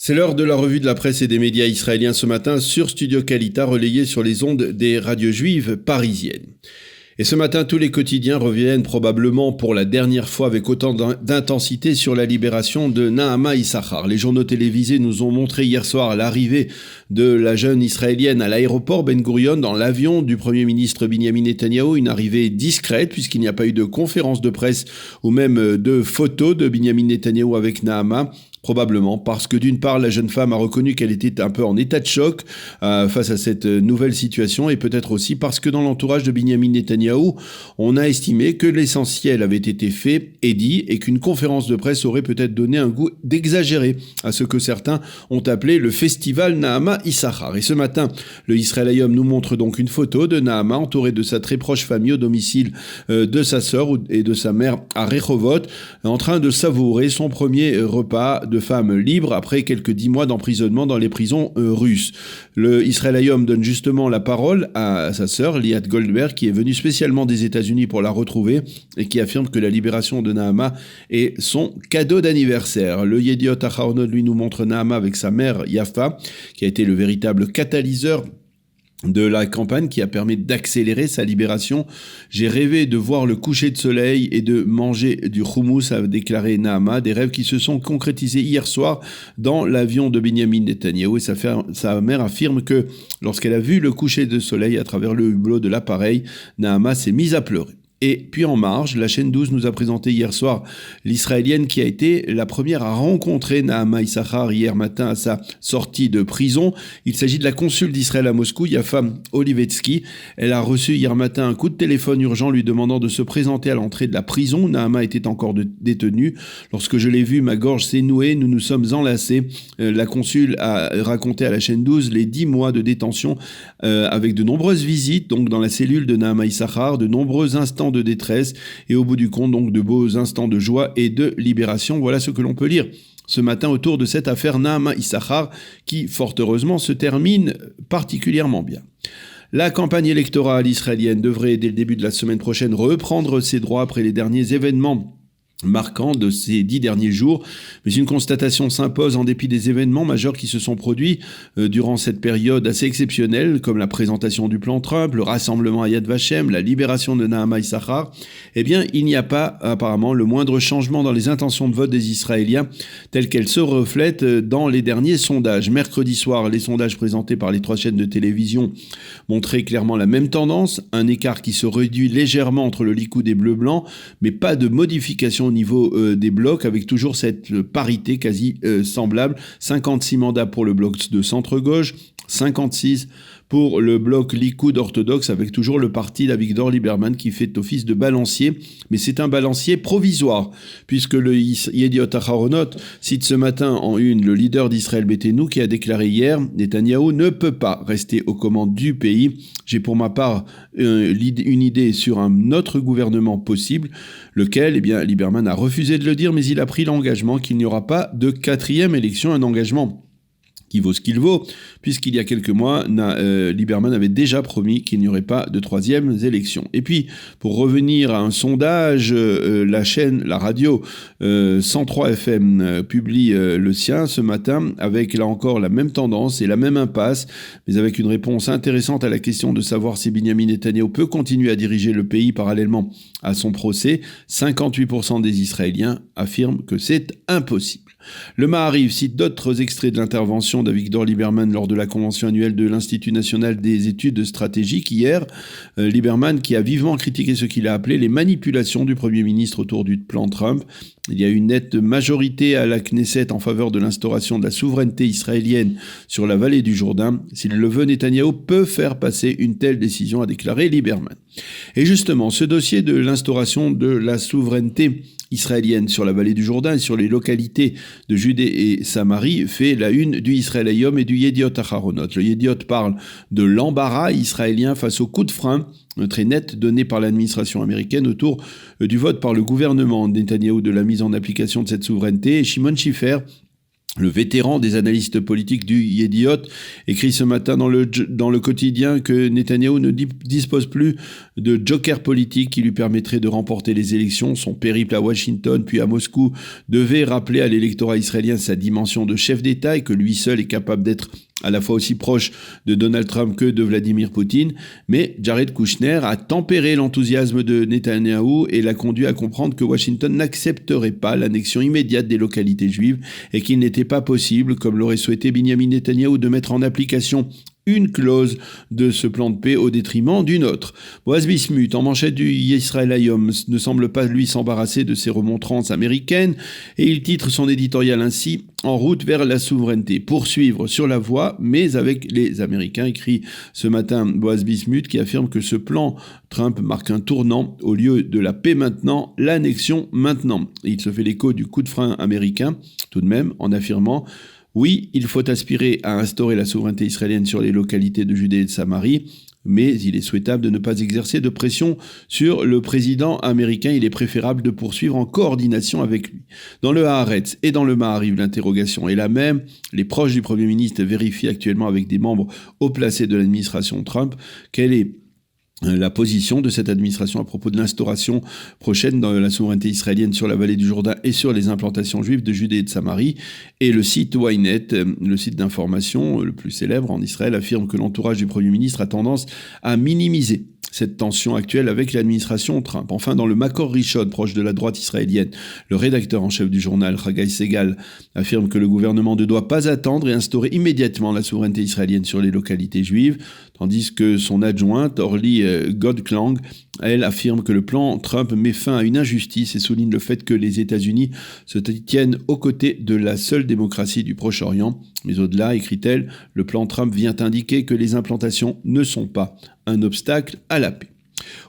C'est l'heure de la revue de la presse et des médias israéliens ce matin sur Studio Kalita, relayé sur les ondes des radios juives parisiennes. Et ce matin, tous les quotidiens reviennent probablement pour la dernière fois avec autant d'intensité sur la libération de Nahama Issachar. Les journaux télévisés nous ont montré hier soir l'arrivée de la jeune israélienne à l'aéroport Ben Gurion dans l'avion du Premier ministre Binyamin Netanyahou, une arrivée discrète puisqu'il n'y a pas eu de conférence de presse ou même de photos de Binyamin Netanyahou avec Nahama. Probablement parce que d'une part, la jeune femme a reconnu qu'elle était un peu en état de choc face à cette nouvelle situation et peut-être aussi parce que dans l'entourage de Binyamin Netanyahou, on a estimé que l'essentiel avait été fait et dit et qu'une conférence de presse aurait peut-être donné un goût d'exagéré à ce que certains ont appelé le festival Nahama Issachar. Et ce matin, le Israël Hayom nous montre donc une photo de Nahama entourée de sa très proche famille au domicile de sa sœur et de sa mère à Rehovot, en train de savourer son premier repas de femme libre après quelques 10 mois d'emprisonnement dans les prisons russes. Le Israël Hayom donne justement la parole à sa sœur, Liat Goldberg, qui est venue spécialement des États-Unis pour la retrouver et qui affirme que la libération de Nahama est son cadeau d'anniversaire. Le Yediot Aharonot, lui, nous montre Nahama avec sa mère Yafa, qui a été le véritable catalyseur de la campagne qui a permis d'accélérer sa libération. J'ai rêvé de voir le coucher de soleil et de manger du houmous, a déclaré Nahama, des rêves qui se sont concrétisés hier soir dans l'avion de Binyamin Netanyahou. Et sa mère affirme que lorsqu'elle a vu le coucher de soleil à travers le hublot de l'appareil, Nahama s'est mise à pleurer. Et puis en marge, la chaîne 12 nous a présenté hier soir l'Israélienne qui a été la première à rencontrer Nahama Issachar hier matin à sa sortie de prison. Il s'agit de la consul d'Israël à Moscou, Yafa Olivetsky. Elle a reçu hier matin un coup de téléphone urgent lui demandant de se présenter à l'entrée de la prison. Nahama était encore détenu. Lorsque je l'ai vu, ma gorge s'est nouée, nous nous sommes enlacés. La consul a raconté à la chaîne 12 les 10 mois de détention avec de nombreuses visites donc dans la cellule de Nahama Issachar, de nombreux instants de détresse et au bout du compte donc de beaux instants de joie et de libération. Voilà ce que l'on peut lire ce matin autour de cette affaire Nahama Issachar qui fort heureusement se termine particulièrement bien. La campagne électorale israélienne devrait dès le début de la semaine prochaine reprendre ses droits après les derniers événements marquant de ces 10 derniers jours, mais une constatation s'impose en dépit des événements majeurs qui se sont produits durant cette période assez exceptionnelle, comme la présentation du plan Trump, le rassemblement à Yad Vashem, la libération de Nahama Issachar. Eh bien, il n'y a pas apparemment le moindre changement dans les intentions de vote des Israéliens, telles qu'elles se reflètent dans les derniers sondages. Mercredi soir, les sondages présentés par les 3 chaînes de télévision montraient clairement la même tendance, un écart qui se réduit légèrement entre le Likoud et Bleu-Blanc, mais pas de modification au niveau des blocs, avec toujours cette parité quasi semblable. 56 mandats pour le bloc de centre-gauche, 56 pour le bloc Likoud orthodoxe, avec toujours le parti d'Avigdor Lieberman qui fait office de balancier. Mais c'est un balancier provisoire, puisque le Yediot Aharonot cite ce matin en une le leader d'Israël Beiteinu qui a déclaré hier « Netanyahou ne peut pas rester aux commandes du pays. J'ai pour ma part une idée sur un autre gouvernement possible, lequel, eh bien, Lieberman a refusé de le dire, mais il a pris l'engagement qu'il n'y aura pas de 4e élection, un engagement qui vaut ce qu'il vaut, puisqu'il y a quelques mois, Lieberman avait déjà promis qu'il n'y aurait pas de 3e élection. Et puis, pour revenir à un sondage, la radio 103 FM publie le sien ce matin, avec là encore la même tendance et la même impasse, mais avec une réponse intéressante à la question de savoir si Binyamin Netanyahou peut continuer à diriger le pays parallèlement à son procès. 58% des Israéliens affirment que c'est impossible. Le Maariv cite d'autres extraits de l'intervention d'Avigdor Lieberman lors de la convention annuelle de l'Institut national des études stratégiques hier. Lieberman qui a vivement critiqué ce qu'il a appelé les manipulations du Premier ministre autour du plan Trump. Il y a une nette majorité à la Knesset en faveur de l'instauration de la souveraineté israélienne sur la vallée du Jourdain. S'il le veut, Netanyahou peut faire passer une telle décision, a déclaré Lieberman. Et justement, ce dossier de l'instauration de la souveraineté israélienne sur la vallée du Jourdain et sur les localités de Judée et Samarie fait la une du Israël Hayom et du Yediot Aharonot. Le Yediot parle de l'embarras israélien face au coup de frein très net donné par l'administration américaine autour du vote par le gouvernement Netanyahou de la mise en application de cette souveraineté. Et Shimon Shifer Le vétéran des analystes politiques du Yediot écrit ce matin dans le quotidien que Netanyahou ne dispose plus de joker politique qui lui permettrait de remporter les élections. Son périple à Washington puis à Moscou devait rappeler à l'électorat israélien sa dimension de chef d'État et que lui seul est capable d'être à la fois aussi proche de Donald Trump que de Vladimir Poutine, mais Jared Kushner a tempéré l'enthousiasme de Netanyahou et l'a conduit à comprendre que Washington n'accepterait pas l'annexion immédiate des localités juives et qu'il n'était pas possible, comme l'aurait souhaité Benjamin Netanyahou, de mettre en application une clause de ce plan de paix au détriment d'une autre. Boaz Bismuth, en manchette du Yisrael Hayom, ne semble pas lui s'embarrasser de ses remontrances américaines et il titre son éditorial ainsi « En route vers la souveraineté ». Poursuivre sur la voie, mais avec les Américains, écrit ce matin Boaz Bismuth, qui affirme que ce plan Trump marque un tournant. Au lieu de la paix maintenant, l'annexion maintenant. Il se fait l'écho du coup de frein américain, tout de même, en affirmant « Oui, il faut aspirer à instaurer la souveraineté israélienne sur les localités de Judée et de Samarie, mais il est souhaitable de ne pas exercer de pression sur le président américain. Il est préférable de poursuivre en coordination avec lui. » Dans le Haaretz et dans le Maariv, l'interrogation est la même. Les proches du Premier ministre vérifient actuellement avec des membres haut placés de l'administration Trump quelle est la position de cette administration à propos de l'instauration prochaine de la souveraineté israélienne sur la vallée du Jourdain et sur les implantations juives de Judée et de Samarie. Et le site Ynet, le site d'information le plus célèbre en Israël, affirme que l'entourage du Premier ministre a tendance à minimiser cette tension actuelle avec l'administration Trump. Enfin, dans le Makor Rishon, proche de la droite israélienne, le rédacteur en chef du journal, Haggai Segal, affirme que le gouvernement ne doit pas attendre et instaurer immédiatement la souveraineté israélienne sur les localités juives, tandis que son adjointe, Orly Godklang, elle affirme que le plan Trump met fin à une injustice et souligne le fait que les États-Unis se tiennent aux côtés de la seule démocratie du Proche-Orient. Mais au-delà, écrit-elle, le plan Trump vient indiquer que les implantations ne sont pas un obstacle à la paix.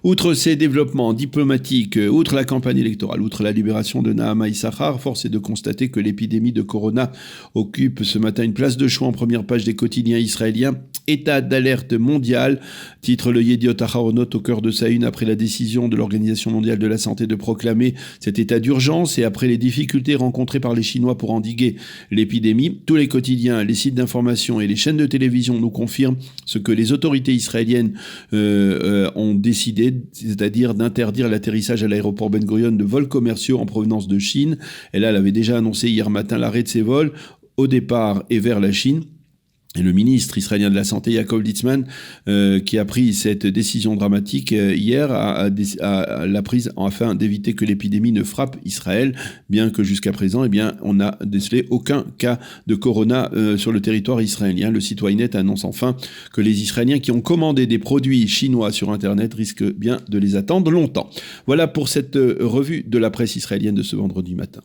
Outre ces développements diplomatiques, outre la campagne électorale, outre la libération de Nahama Issachar, force est de constater que l'épidémie de Corona occupe ce matin une place de choix en première page des quotidiens israéliens. État d'alerte mondial, titre le Yediot Aharonot au cœur de sa une après la décision de l'Organisation mondiale de la santé de proclamer cet état d'urgence et après les difficultés rencontrées par les Chinois pour endiguer l'épidémie. Tous les quotidiens, les sites d'information et les chaînes de télévision nous confirment ce que les autorités israéliennes ont décidé, c'est-à-dire d'interdire l'atterrissage à l'aéroport Ben Gurion de vols commerciaux en provenance de Chine. Elle avait déjà annoncé hier matin l'arrêt de ces vols au départ et vers la Chine. Et le ministre israélien de la Santé, Yaakov Litzman, qui a pris cette décision dramatique hier, l'a prise afin d'éviter que l'épidémie ne frappe Israël, bien que jusqu'à présent, on n'a décelé aucun cas de corona sur le territoire israélien. Le site Ynet annonce enfin que les Israéliens qui ont commandé des produits chinois sur Internet risquent bien de les attendre longtemps. Voilà pour cette revue de la presse israélienne de ce vendredi matin.